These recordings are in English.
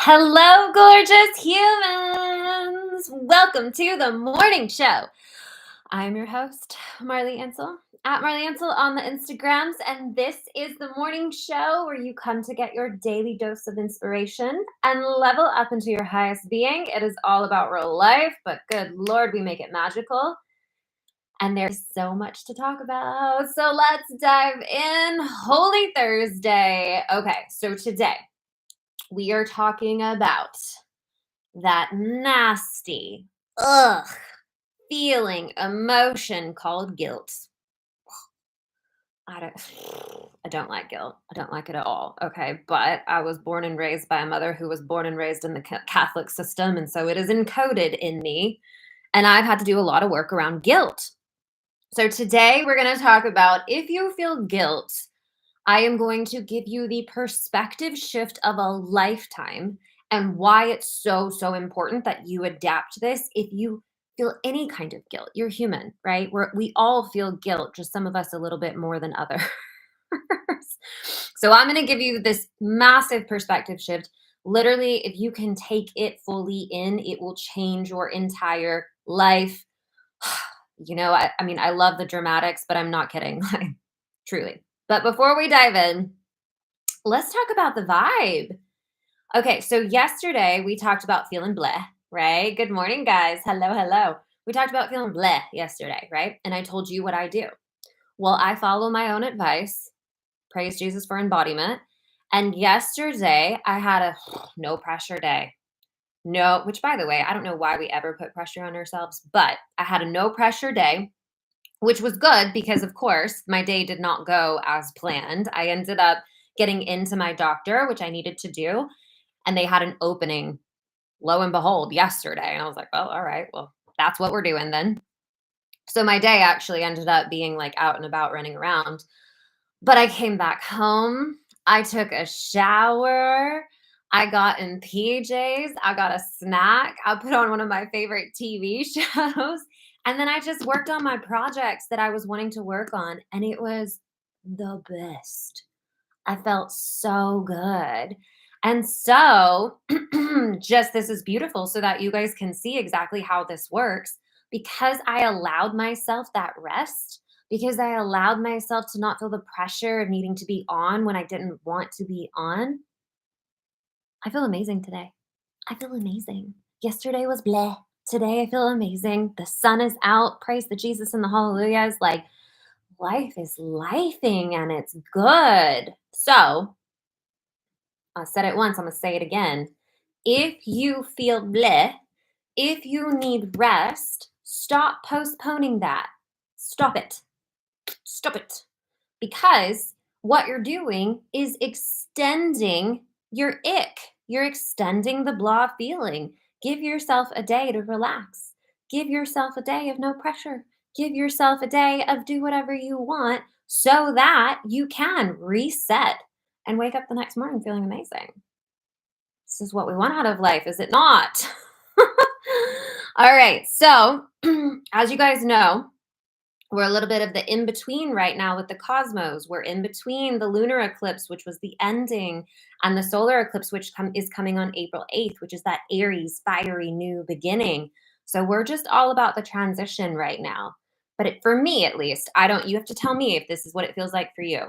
Hello, gorgeous humans! Welcome to the morning show. I'm your host, Marli Ansel, at Marli Ansel on the Instagrams, and this is the morning show where you come to get your daily dose of inspiration and level up into your highest being. It is all about real life, but good Lord, we make it magical. And there's so much to talk about. So let's dive in. Holy Thursday. Okay, so today we are talking about that nasty, ugh, feeling, emotion called guilt. I don't I don't like guilt. I don't like it at all. Okay, but I was born and raised by a mother who was born and raised in the Catholic system, and so it is encoded in me, and I've had to do a lot of work around guilt. So today we're going to talk about if you feel guilt, I am going to give you the perspective shift of a lifetime and why it's so important that you adapt this if you feel any kind of guilt. You're human, right? We all feel guilt, just some of us a little bit more than others. So I'm going to give you this massive perspective shift. Literally, if you can take it fully in, it will change your entire life. I mean, I love the dramatics, but I'm not kidding. Like, truly. But before we dive in, let's talk about the vibe. Okay, so yesterday we talked about feeling bleh, right? Good morning, guys. Hello. We talked about feeling bleh yesterday, right? And I told you what I do. Well, I follow my own advice. Praise Jesus for embodiment. And yesterday I had a no pressure day. No, which by the way, I don't know why we ever put pressure on ourselves, but I had a no pressure day, which was good because, of course, my day did not go as planned. I ended up getting into my doctor, which I needed to do, and they had an opening, lo and behold, yesterday. And I was like, well, all right, well, that's what we're doing then. So my day actually ended up being like out and about running around. But I came back home. I took a shower. I got in PJs. I got a snack. I put on one of my favorite TV shows. And then I just worked on my projects that I was wanting to work on. And it was the best. I felt so good. And so, just this is beautiful so that you guys can see exactly how this works. Because I allowed myself that rest, because I allowed myself to not feel the pressure of needing to be on when I didn't want to be on, I feel amazing today. I feel amazing. Yesterday was bleh. Today I feel amazing. The sun is out. Praise the Jesus and the hallelujahs. Like, life is lifing and it's good. So, I said it once, I'm going to say it again. If you feel bleh, if you need rest, stop postponing that. Stop it. Stop it. Because what you're doing is extending your ick. You're extending the blah feeling. Give yourself a day to relax. Give yourself a day of no pressure. Give yourself a day of do whatever you want so that you can reset and wake up the next morning feeling amazing. This is what we want out of life, is it not? All right. So, as you guys know, we're a little bit of the in between right now with the cosmos. We're in between the lunar eclipse, which was the ending, and the solar eclipse, which is coming on April 8th, which is that Aries, fiery new beginning. So we're just all about the transition right now. But for me, at least, you have to tell me if this is what it feels like for you.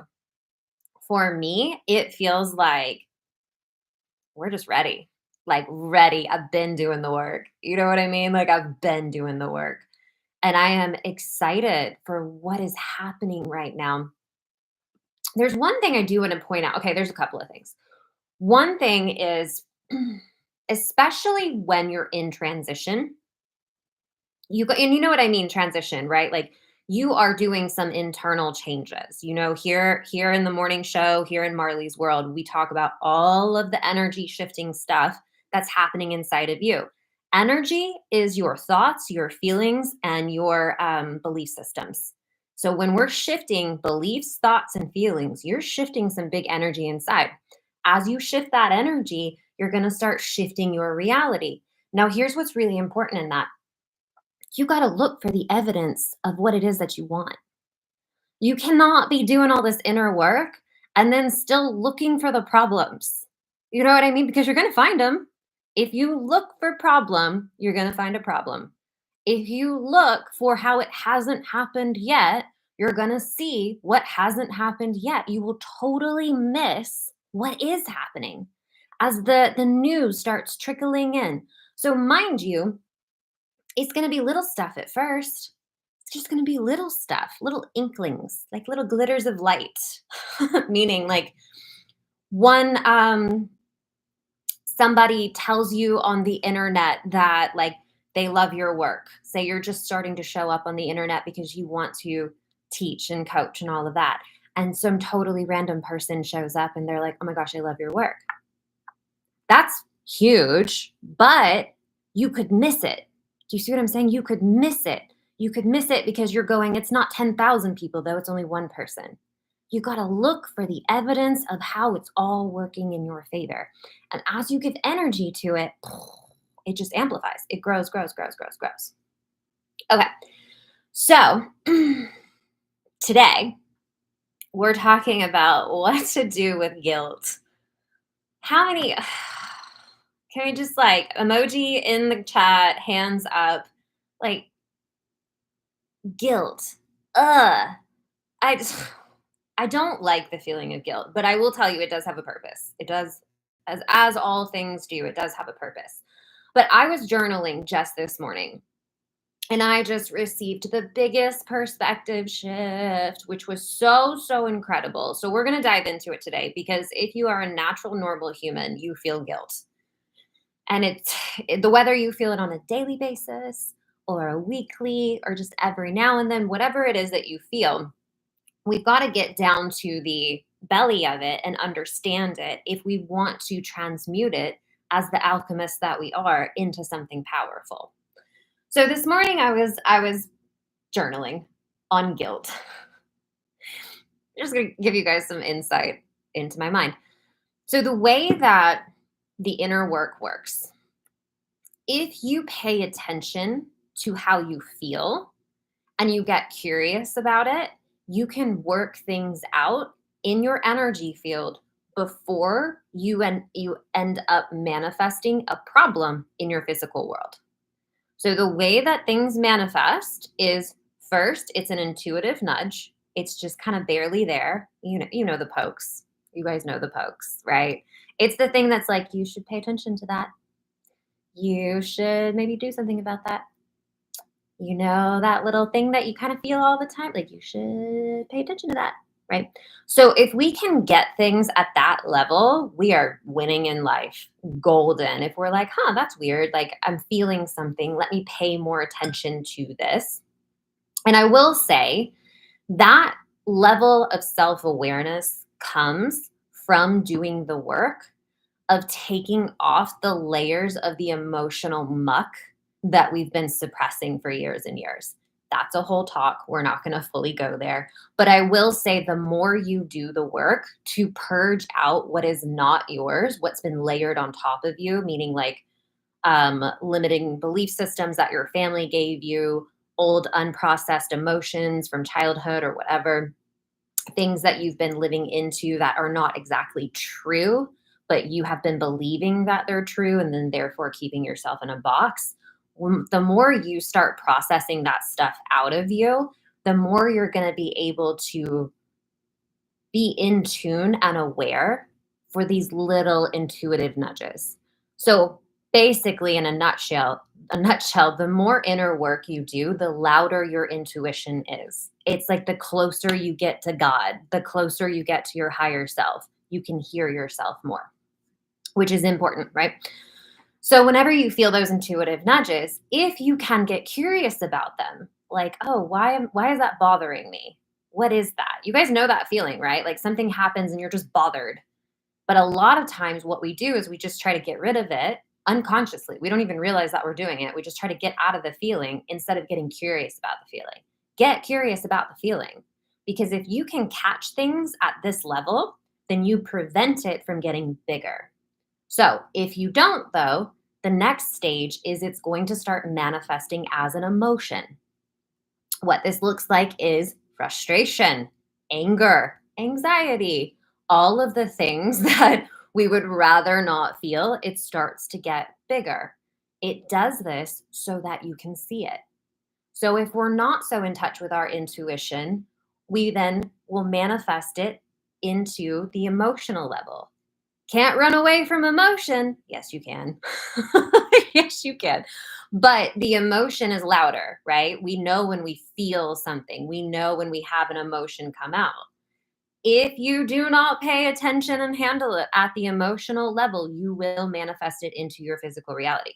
For me, it feels like we're just ready. Like, ready. I've been doing the work. You know what I mean? Like, I've been doing the work. And I am excited for what is happening right now. There's one thing I do want to point out. Okay, there's a couple of things. One thing is, especially when you're in transition, and you know what I mean, transition, right? Like, you are doing some internal changes. Here in the morning show, here in Marli's world, we talk about all of the energy shifting stuff that's happening inside of you. Energy is your thoughts, your feelings, and your belief systems. So when we're shifting beliefs, thoughts, and feelings, you're shifting some big energy inside. As you shift that energy, you're going to start shifting your reality. Now, here's what's really important in that. You got to look for the evidence of what it is that you want. You cannot be doing all this inner work and then still looking for the problems. You know what I mean? Because you're gonna find find them. If you look for problem, you're gonna find a problem. If you look for how it hasn't happened yet, you're gonna see what hasn't happened yet. You will totally miss what is happening as the news starts trickling in. So mind you, it's gonna be little stuff at first. It's just gonna be little stuff, little inklings, like little glitters of light. Meaning like one somebody tells you on the internet that like they love your work. Say you're just starting to show up on the internet because you want to teach and coach and all of that. And some totally random person shows up and they're like, "Oh my gosh, I love your work." That's huge, but you could miss it. Do you see what I'm saying? You could miss it. You could miss it because you're going, it's not 10,000 people, though, it's only one person. You got to look for the evidence of how it's all working in your favor. And as you give energy to it, it just amplifies. It grows, grows, grows, grows, grows. Okay. So today we're talking about what to do with guilt. How many can we just like emoji in the chat, hands up, like guilt. Ugh. I just I don't like the feeling of guilt, but I will tell you it does have a purpose. It does, as all things do, it does have a purpose. But I was journaling just this morning and I just received the biggest perspective shift, which was so, so incredible. So we're going to dive into it today because if you are a natural, normal human, you feel guilt. And the whether you feel it on a daily basis or a weekly or just every now and then, whatever it is that you feel, we've got to get down to the belly of it and understand it if we want to transmute it as the alchemists that we are into something powerful. So this morning I was journaling on guilt. Just going to give you guys some insight into my mind. So the way that the inner work works, if you pay attention to how you feel and you get curious about it, you can work things out in your energy field before you end up manifesting a problem in your physical world. So the way that things manifest is first, it's an intuitive nudge. It's just kind of barely there. You know the pokes. You guys know the pokes, right? It's the thing that's like, you should pay attention to that. You should maybe do something about that. You know, that little thing that you kind of feel all the time, like you should pay attention to that, right? So if we can get things at that level, we are winning in life, golden. If we're like, huh, that's weird, like I'm feeling something, let me pay more attention to this. And I will say that level of self awareness comes from doing the work of taking off the layers of the emotional muck that we've been suppressing for years and years. That's a whole talk. We're not going to fully go there. But I will say the more you do the work to purge out what is not yours, what's been layered on top of you, meaning like limiting belief systems that your family gave you, old unprocessed emotions from childhood or whatever, things that you've been living into that are not exactly true, but you have been believing that they're true and then therefore keeping yourself in a box. The more you start processing that stuff out of you, the more you're going to be able to be in tune and aware for these little intuitive nudges. So basically in a nutshell, the more inner work you do, the louder your intuition is. It's like the closer you get to God, the closer you get to your higher self, you can hear yourself more, which is important, right? So whenever you feel those intuitive nudges, if you can get curious about them, like, oh, why is that bothering me? What is that? You guys know that feeling, right? Like something happens and you're just bothered. But a lot of times what we do is we just try to get rid of it unconsciously. We don't even realize that we're doing it. We just try to get out of the feeling instead of getting curious about the feeling. Get curious about the feeling. Because if you can catch things at this level, then you prevent it from getting bigger. So if you don't, though, the next stage is it's going to start manifesting as an emotion. What this looks like is frustration, anger, anxiety, all of the things that we would rather not feel, it starts to get bigger. It does this so that you can see it. So if we're not so in touch with our intuition, we then will manifest it into the emotional level. Can't run away from emotion. Yes, you can. Yes, you can. But the emotion is louder, right? We know when we feel something, we know when we have an emotion come out. If you do not pay attention and handle it at the emotional level, you will manifest it into your physical reality.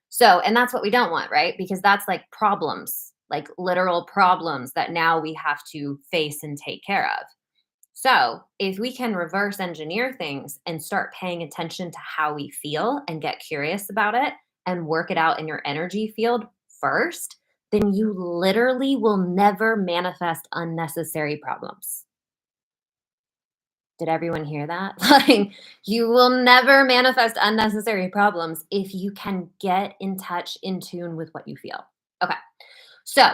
So, and that's what we don't want, right? Because that's like problems, like literal problems that now we have to face and take care of. So, if we can reverse engineer things and start paying attention to how we feel and get curious about it and work it out in your energy field first, then you literally will never manifest unnecessary problems. Did everyone hear that? Like, you will never manifest unnecessary problems if you can get in touch, in tune with what you feel. Okay. So,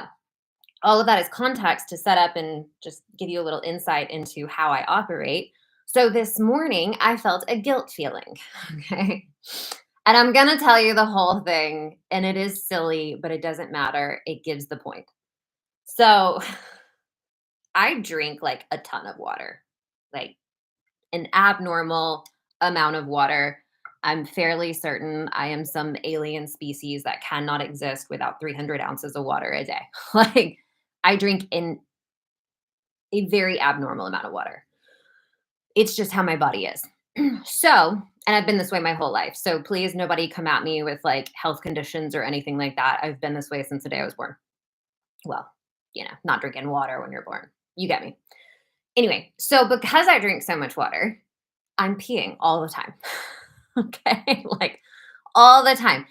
all of that is context to set up and just give you a little insight into how I operate. So, this morning, I felt a guilt feeling. Okay. And I'm going to tell you the whole thing. And it is silly, but it doesn't matter. It gives the point. So, I drink like a ton of water, like an abnormal amount of water. I'm fairly certain I am some alien species that cannot exist without 300 ounces of water a day. Like, I drink in a very abnormal amount of water. It's just how my body is. So, and I've been this way my whole life. So please, nobody come at me with like health conditions or anything like that. I've been this way since the day I was born. Well, not drinking water when you're born. You get me. Anyway, so because I drink so much water, I'm peeing all the time. Okay. Like all the time.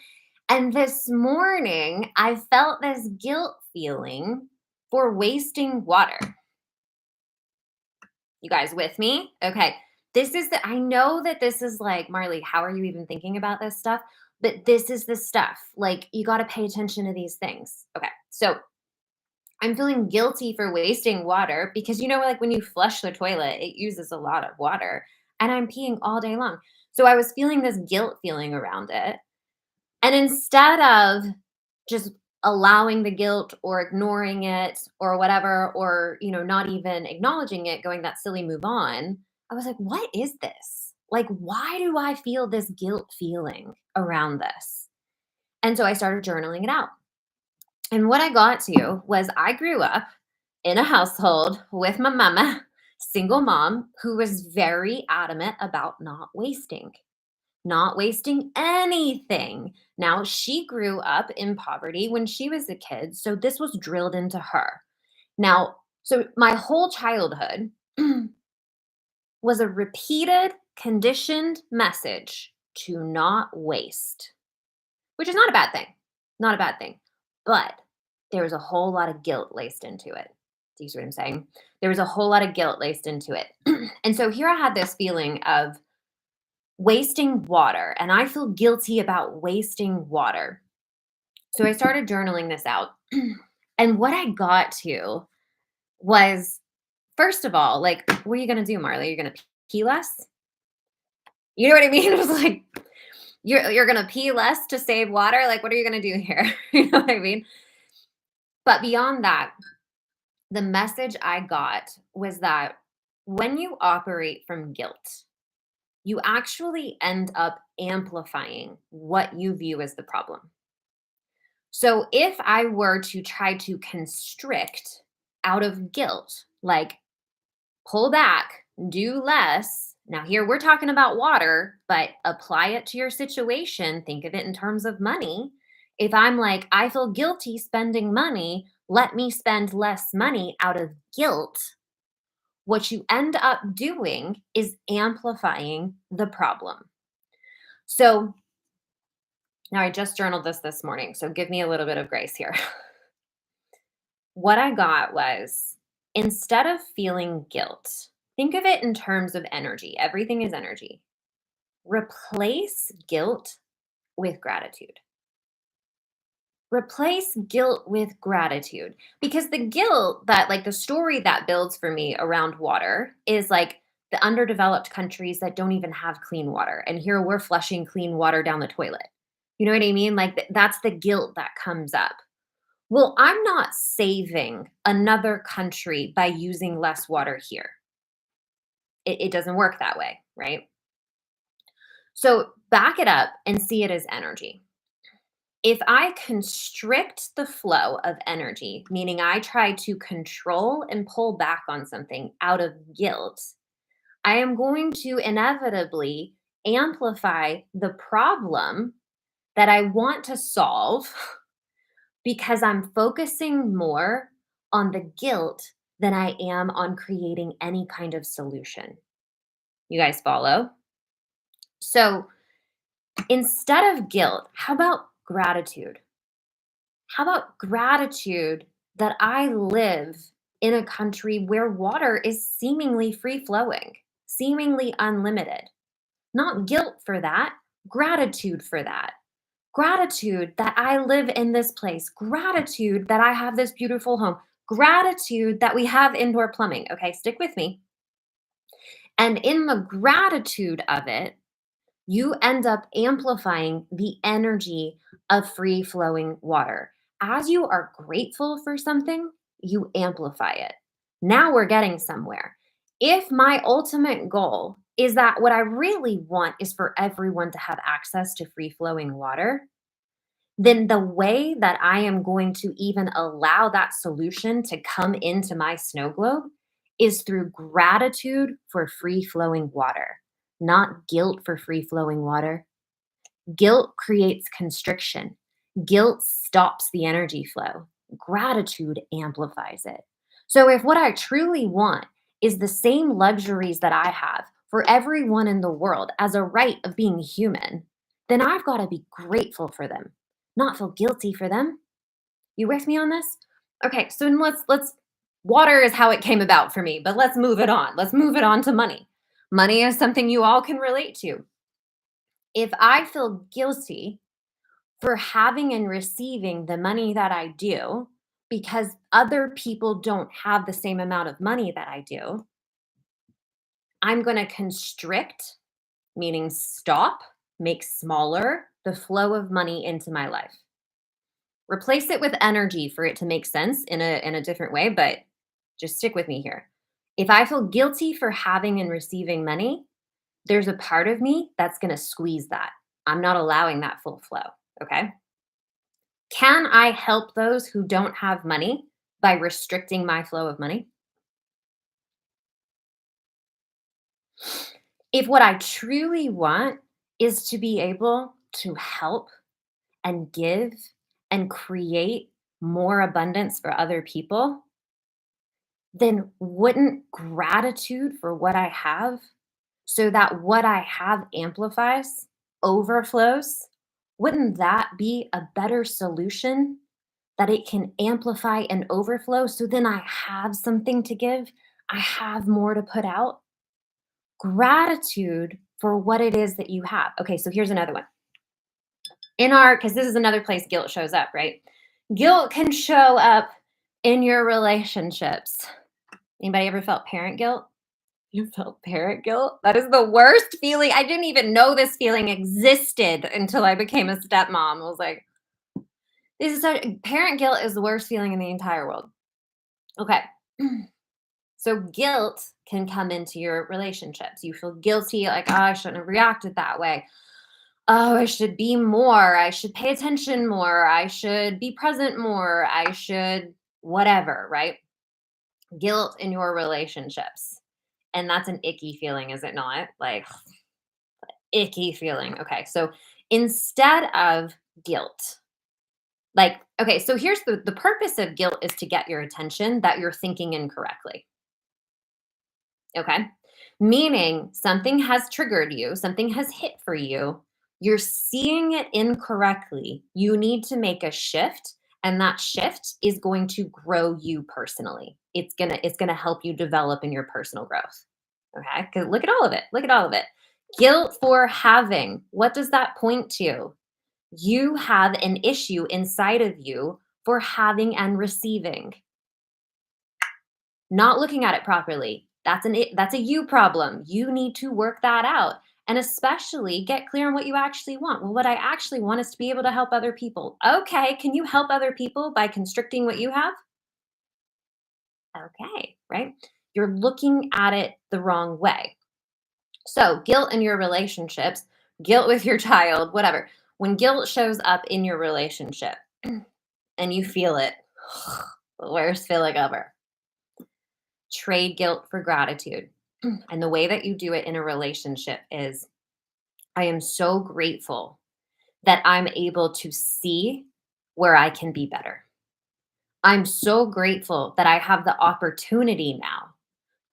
And this morning, I felt this guilt feeling for wasting water. You guys with me? Okay. I know that this is like, Marley, how are you even thinking about this stuff? But this is the stuff. Like, you got to pay attention to these things. Okay. So I'm feeling guilty for wasting water because, like when you flush the toilet, it uses a lot of water and I'm peeing all day long. So I was feeling this guilt feeling around it. And instead of just allowing the guilt or ignoring it or whatever, or, not even acknowledging it, going that silly move on, I was like, what is this? Like, why do I feel this guilt feeling around this? And so I started journaling it out. And what I got to was I grew up in a household with my mama, single mom, who was very adamant about not wasting anything. Now, she grew up in poverty when she was a kid, so this was drilled into her. Now, so my whole childhood was a repeated, conditioned message to not waste, which is not a bad thing. Not a bad thing. But there was a whole lot of guilt laced into it. Do you see what I'm saying? There was a whole lot of guilt laced into it. And so here I had this feeling of wasting water, and I feel guilty about wasting water. So I started journaling this out. And what I got to was, first of all, like, what are you going to do, Marley? You're going to pee less? You know what I mean? It was like, you're going to pee less to save water? Like, what are you going to do here? You know what I mean? But beyond that, the message I got was that when you operate from guilt, you actually end up amplifying what you view as the problem. So if I were to try to constrict out of guilt, like pull back, do less. Now, here we're talking about water, but apply it to your situation. Think of it in terms of money. If I'm like, I feel guilty spending money, let me spend less money out of guilt, what you end up doing is amplifying the problem. So now I just journaled this morning, so give me a little bit of grace here. What I got was, instead of feeling guilt, think of it in terms of energy. Everything is energy. Replace guilt with gratitude. Replace guilt with gratitude, because the guilt, that like the story that builds for me around water is like, the underdeveloped countries that don't even have clean water. And here we're flushing clean water down the toilet. You know what I mean? Like that's the guilt that comes up. Well, I'm not saving another country by using less water here. It doesn't work that way, right? So back it up and see it as energy. If I constrict the flow of energy, meaning I try to control and pull back on something out of guilt, I am going to inevitably amplify the problem that I want to solve because I'm focusing more on the guilt than I am on creating any kind of solution. You guys follow? So instead of guilt, how about gratitude? How about gratitude that I live in a country where water is seemingly free flowing, seemingly unlimited? Not guilt for that, gratitude for that. Gratitude that I live in this place, gratitude that I have this beautiful home, gratitude that we have indoor plumbing. Okay, stick with me. And in the gratitude of it, you end up amplifying the energy of free flowing water. As you are grateful for something, you amplify it. Now we're getting somewhere. If my ultimate goal is that what I really want is for everyone to have access to free flowing water, then the way that I am going to even allow that solution to come into my snow globe is through gratitude for free flowing water, not guilt for free flowing water. Guilt creates constriction. Guilt stops the energy flow. Gratitude amplifies it. So, if what I truly want is the same luxuries that I have for everyone in the world as a right of being human, then I've got to be grateful for them, not feel guilty for them. You with me on this? Okay, so then let's water is how it came about for me, but let's move it on. Let's move it on to money. Money is something you all can relate to. If I feel guilty for having and receiving the money that I do because other people don't have the same amount of money that I do, I'm going to constrict, meaning stop, make smaller the flow of money into my life. Replace it with energy for it to make sense in a different way, but just stick with me here. If I feel guilty for having and receiving money, there's a part of me that's going to squeeze that. I'm not allowing that full flow, okay? Can I help those who don't have money by restricting my flow of money? If what I truly want is to be able to help and give and create more abundance for other people, then wouldn't gratitude for what I have so that what I have amplifies, overflows, wouldn't that be a better solution that it can amplify and overflow so then I have something to give? I have more to put out. Gratitude for what it is that you have. Okay, so here's another one. Because this is another place guilt shows up, right? Guilt can show up in your relationships. Anybody ever felt parent guilt? You felt parent guilt? That is the worst feeling. I didn't even know this feeling existed until I became a stepmom. I was like, parent guilt is the worst feeling in the entire world. Okay. So guilt can come into your relationships. You feel guilty, like, oh, I shouldn't have reacted that way. Oh, I should be more. I should pay attention more. I should be present more. I should whatever, right? Guilt in your relationships. And that's an icky feeling, is it not? Like, icky feeling. Okay. So instead of guilt, like, okay, so here's the purpose of guilt is to get your attention that you're thinking incorrectly. Okay. Meaning something has triggered you, something has hit for you, you're seeing it incorrectly. You need to make a shift, and that shift is going to grow you personally. It's gonna help you develop in your personal growth. Okay. Because look at all of it. Look at all of it. Guilt for having. What does that point to? You have an issue inside of you for having and receiving. Not looking at it properly. That's a you problem. You need to work that out. And especially get clear on what you actually want. Well, what I actually want is to be able to help other people. Okay, can you help other people by constricting what you have? Okay, right? You're looking at it the wrong way. So, guilt in your relationships, guilt with your child, whatever. When guilt shows up in your relationship and you feel it, the worst feeling ever. Trade guilt for gratitude. And the way that you do it in a relationship is I am so grateful that I'm able to see where I can be better. I'm so grateful that I have the opportunity now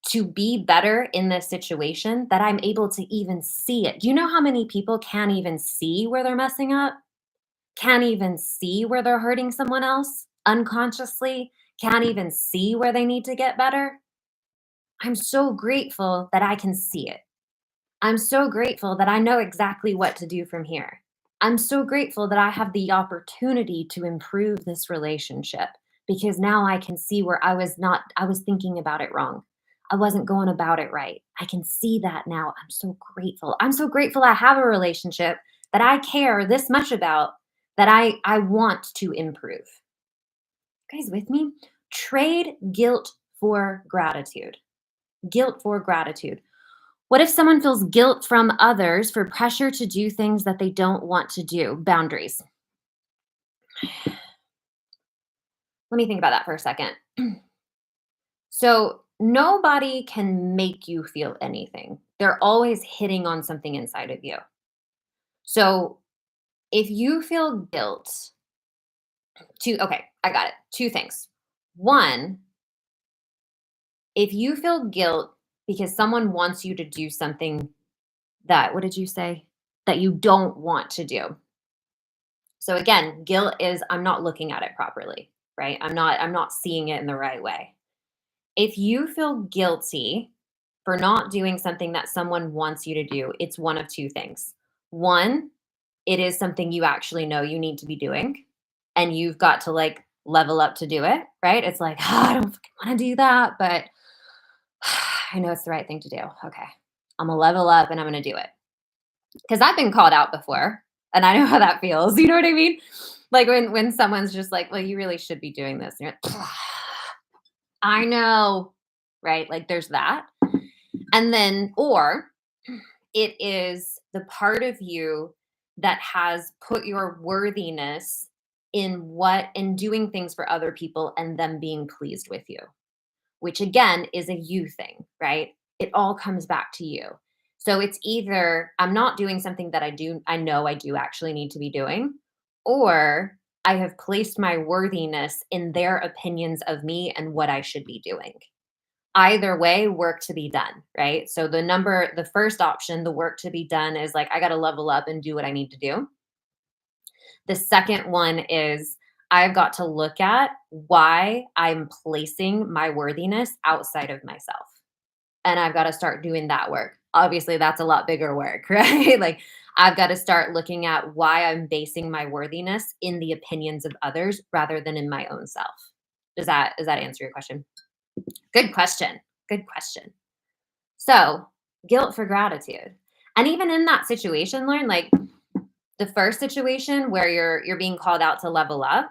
to be better in this situation that I'm able to even see it. Do you know how many people can't even see where they're messing up? Can't even see where they're hurting someone else unconsciously? Can't even see where they need to get better? I'm so grateful that I can see it. I'm so grateful that I know exactly what to do from here. I'm so grateful that I have the opportunity to improve this relationship because now I can see where I was thinking about it wrong. I wasn't going about it right. I can see that now. I'm so grateful. I'm so grateful I have a relationship that I care this much about that I want to improve. You guys with me? Trade guilt for gratitude. Guilt for gratitude. What if someone feels guilt from others for pressure to do things that they don't want to do? Boundaries. Let me think about that for a second. So, nobody can make you feel anything. They're always hitting on something inside of you. So, if you feel guilt okay, I got it. Two things. One, if you feel guilt because someone wants you to do something that, what did you say? That you don't want to do. So again, guilt is I'm not looking at it properly, right? I'm not seeing it in the right way. If you feel guilty for not doing something that someone wants you to do, it's one of two things. One, it is something you actually know you need to be doing and you've got to like level up to do it, right? It's like, I don't fucking want to do that, but I know it's the right thing to do. Okay. I'm going to level up and I'm going to do it. Because I've been called out before, and I know how that feels, you know what I mean? Like, when someone's just like, "Well, you really should be doing this," and you're like, "I know," right? Like, there's that, and then or it is the part of you that has put your worthiness in doing things for other people and them being pleased with you. Which again is a you thing, right? It all comes back to you. So it's either I'm not doing something that I know I do actually need to be doing, or I have placed my worthiness in their opinions of me and what I should be doing. Either way, work to be done, right? So the first option, the work to be done is like, I got to level up and do what I need to do. The second one is I've got to look at why I'm placing my worthiness outside of myself. And I've got to start doing that work. Obviously, that's a lot bigger work, right? Like I've got to start looking at why I'm basing my worthiness in the opinions of others rather than in my own self. Does that answer your question? Good question. Good question. So, guilt for gratitude. And even in that situation, Lauren, like the first situation where you're being called out to level up,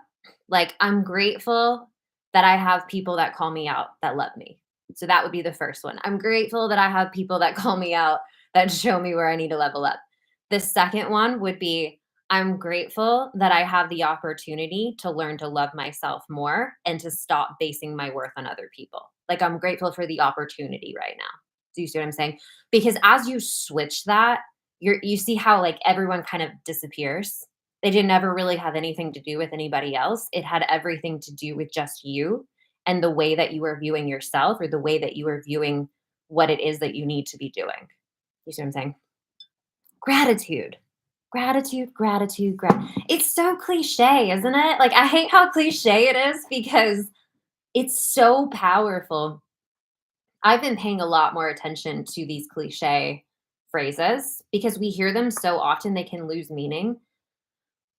like I'm grateful that I have people that call me out that love me. So that would be the first one. I'm grateful that I have people that call me out that show me where I need to level up. The second one would be I'm grateful that I have the opportunity to learn to love myself more and to stop basing my worth on other people. Like I'm grateful for the opportunity right now. Do you see what I'm saying? Because as you switch that, you see how like everyone kind of disappears. They didn't ever really have anything to do with anybody else. It had everything to do with just you and the way that you were viewing yourself or the way that you were viewing what it is that you need to be doing. You see what I'm saying? Gratitude. Gratitude, gratitude, it's so cliche, isn't it? Like I hate how cliche it is because it's so powerful. I've been paying a lot more attention to these cliche phrases because we hear them so often they can lose meaning.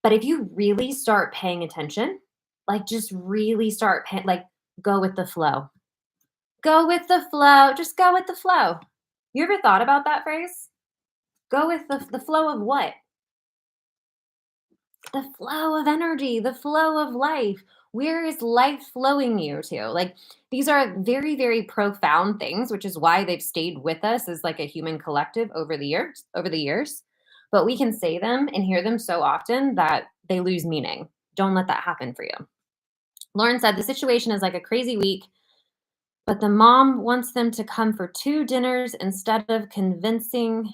But if you really start paying attention, like just really start like go with the flow. Go with the flow. Just go with the flow. You ever thought about that phrase? Go with the flow of what? The flow of energy, the flow of life. Where is life flowing you to? Like, these are very, very profound things, which is why they've stayed with us as like a human collective over the years. But we can say them and hear them so often that they lose meaning. Don't let that happen for you. Lauren said the situation is like a crazy week, but the mom wants them to come for two dinners instead of convincing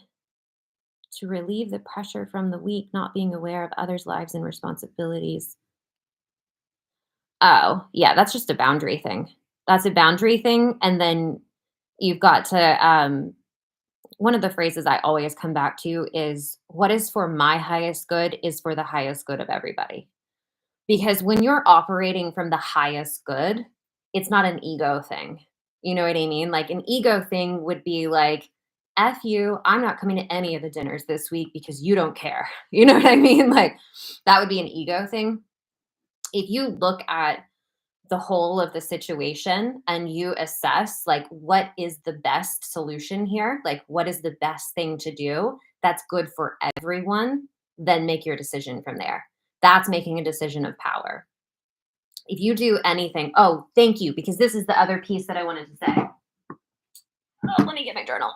to relieve the pressure from the week, not being aware of others' lives and responsibilities. Oh, yeah, that's just a boundary thing. That's a boundary thing, and then you've got to, one of the phrases I always come back to is, "What is for my highest good is for the highest good of everybody." Because when you're operating from the highest good, it's not an ego thing. You know what I mean? Like, an ego thing would be like, "F you, I'm not coming to any of the dinners this week because you don't care." You know what I mean? Like, that would be an ego thing. If you look at the whole of the situation and you assess like what is the best solution here, like what is the best thing to do that's good for everyone, then make your decision from there. That's making a decision of power. If you do anything, oh, thank you, because this is the other piece that I wanted to say. Oh, let me get my journal.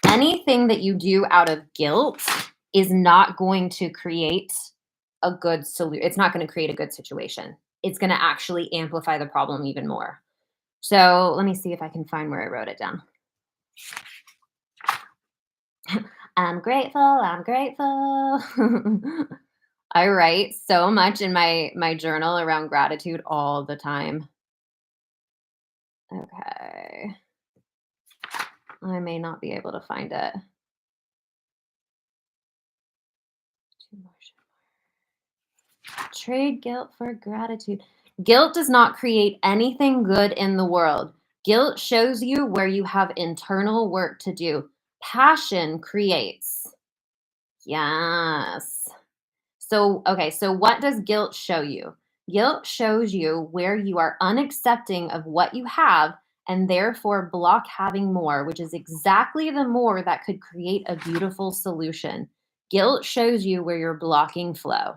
Anything that you do out of guilt is not going to create a good solution. It's not going to create a good situation. It's going to actually amplify the problem even more. So let me see if I can find where I wrote it down. I'm grateful. I'm grateful. I write so much in my journal around gratitude all the time. Okay. I may not be able to find it. Two more. Trade guilt for gratitude. Guilt does not create anything good in the world. Guilt shows you where you have internal work to do. Passion creates. Yes. So, okay, so what does guilt show you? Guilt shows you where you are unaccepting of what you have and therefore block having more, which is exactly the more that could create a beautiful solution. Guilt shows you where you're blocking flow.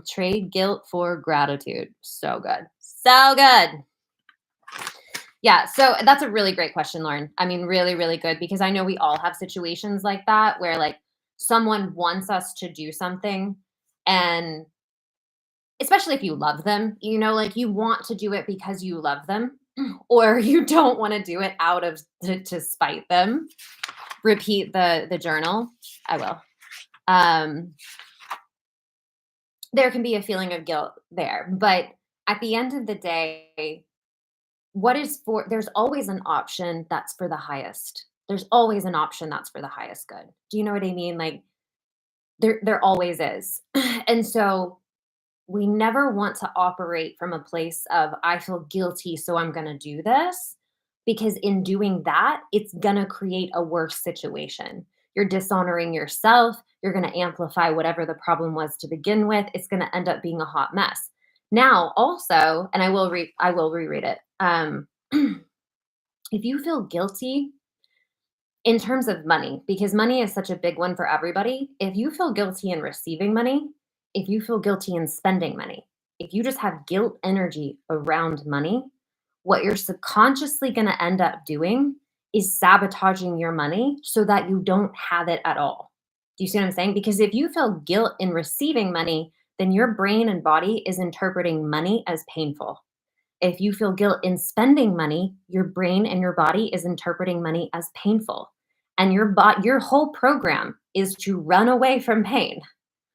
Trade guilt for gratitude. So good. So good. Yeah, so that's a really great question, Lauren. I mean, really, really good, because I know we all have situations like that where like someone wants us to do something, and especially if you love them, like you want to do it because you love them, or you don't want to do it out of to spite them. Repeat the journal. I will. There can be a feeling of guilt there, but at the end of the day, there's always an option that's for the highest. There's always an option that's for the highest good. Do you know what I mean? Like, there always is. And so we never want to operate from a place of, I feel guilty, so I'm going to do this, because in doing that, it's going to create a worse situation. You're dishonoring yourself. You're going to amplify whatever the problem was to begin with. It's going to end up being a hot mess. Now, also, and I will reread it. If you feel guilty in terms of money, because money is such a big one for everybody, if you feel guilty in receiving money, if you feel guilty in spending money, if you just have guilt energy around money, what you're subconsciously going to end up doing is sabotaging your money so that you don't have it at all. Do you see what I'm saying? Because if you feel guilt in receiving money, then your brain and body is interpreting money as painful. If you feel guilt in spending money, your brain and your body is interpreting money as painful. And your whole program is to run away from pain.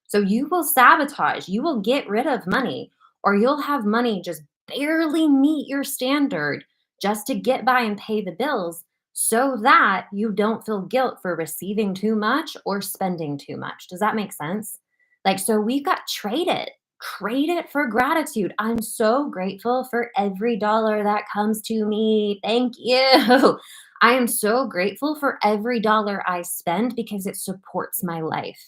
So you will sabotage, you will get rid of money, or you'll have money just barely meet your standard just to get by and pay the bills, so that you don't feel guilt for receiving too much or spending too much. Does that make sense? Like, so we've got trade it for gratitude. I'm so grateful for every dollar that comes to me. Thank you. I am so grateful for every dollar I spend because it supports my life.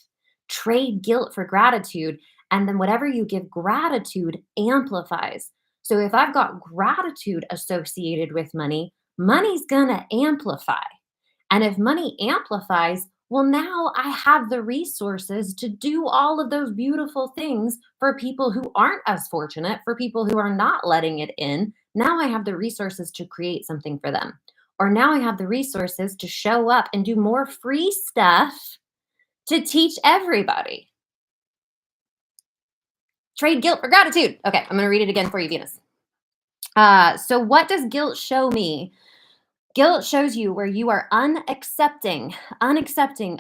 Trade guilt for gratitude. And then whatever you give gratitude amplifies. So if I've got gratitude associated with money, money's gonna amplify. And if money amplifies, well, now I have the resources to do all of those beautiful things for people who aren't as fortunate, for people who are not letting it in. Now I have the resources to create something for them. Or now I have the resources to show up and do more free stuff to teach everybody. Trade guilt for gratitude. Okay, I'm going to read it again for you, Venus. So, what does guilt show me? Guilt shows you where you are unaccepting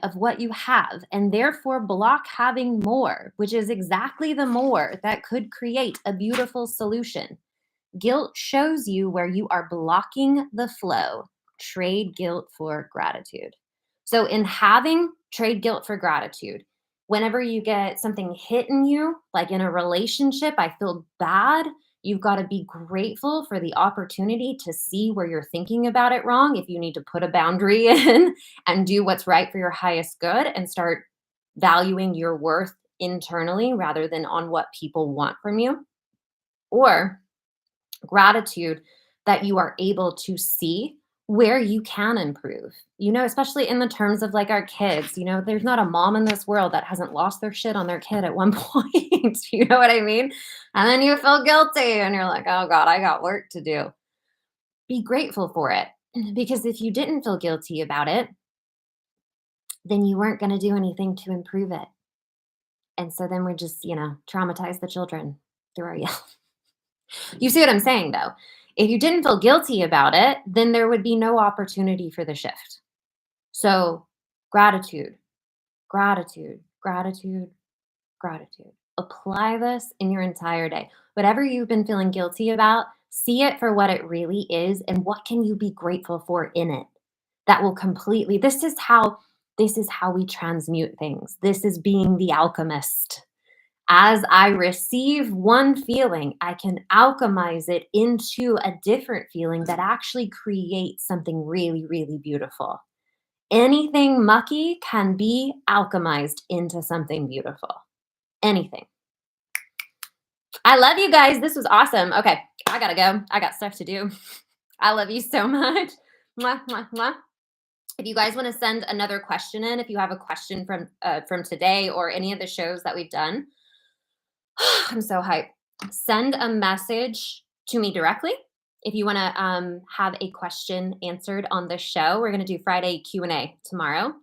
of what you have, and therefore block having more, which is exactly the more that could create a beautiful solution. Guilt shows you where you are blocking the flow. Trade guilt for gratitude. So, in having trade guilt for gratitude, whenever you get something hitting you, like in a relationship, I feel bad. You've got to be grateful for the opportunity to see where you're thinking about it wrong. If you need to put a boundary in and do what's right for your highest good and start valuing your worth internally rather than on what people want from you. Or gratitude that you are able to see where you can improve. Especially in the terms of like our kids, there's not a mom in this world that hasn't lost their shit on their kid at one point. You know what I mean? And then you feel guilty and you're like, oh God, I got work to do. Be grateful for it. Because if you didn't feel guilty about it, then you weren't going to do anything to improve it. And so then we just, traumatize the children through our yell. You see what I'm saying, though? If you didn't feel guilty about it, then there would be no opportunity for the shift. So, gratitude, gratitude, gratitude, gratitude. Apply this in your entire day. Whatever you've been feeling guilty about, see it for what it really is and what can you be grateful for in it. That will completely this is how we transmute things. This is being the alchemist. As I receive one feeling, I can alchemize it into a different feeling that actually creates something really, really beautiful. Anything mucky can be alchemized into something beautiful. Anything. I love you guys. This was awesome. Okay, I gotta go. I got stuff to do. I love you so much. Mwah, mwah, mwah. If you guys want to send another question in, if you have a question from today or any of the shows that we've done, I'm so hyped. Send a message to me directly if you want to have a question answered on the show. We're going to do Friday Q&A tomorrow.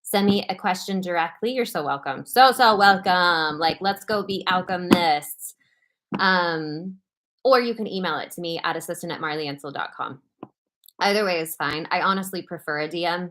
Send me a question directly. You're so welcome. So welcome. Like, let's go be alchemists. Or you can email it to me at assistant@marliansel.com. Either way is fine. I honestly prefer a DM.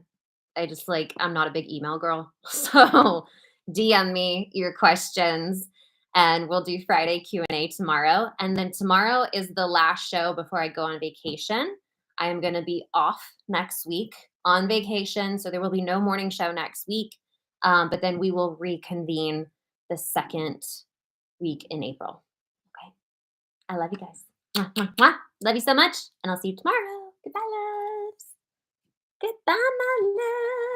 I'm not a big email girl. So DM me your questions and we'll do Friday Q&A tomorrow. And then tomorrow is the last show before I go on vacation. I am going to be off next week on vacation. So there will be no morning show next week. But then we will reconvene the second week in April. Okay. I love you guys. Mwah, mwah, mwah. Love you so much. And I'll see you tomorrow. Goodbye, loves. Goodbye, my love.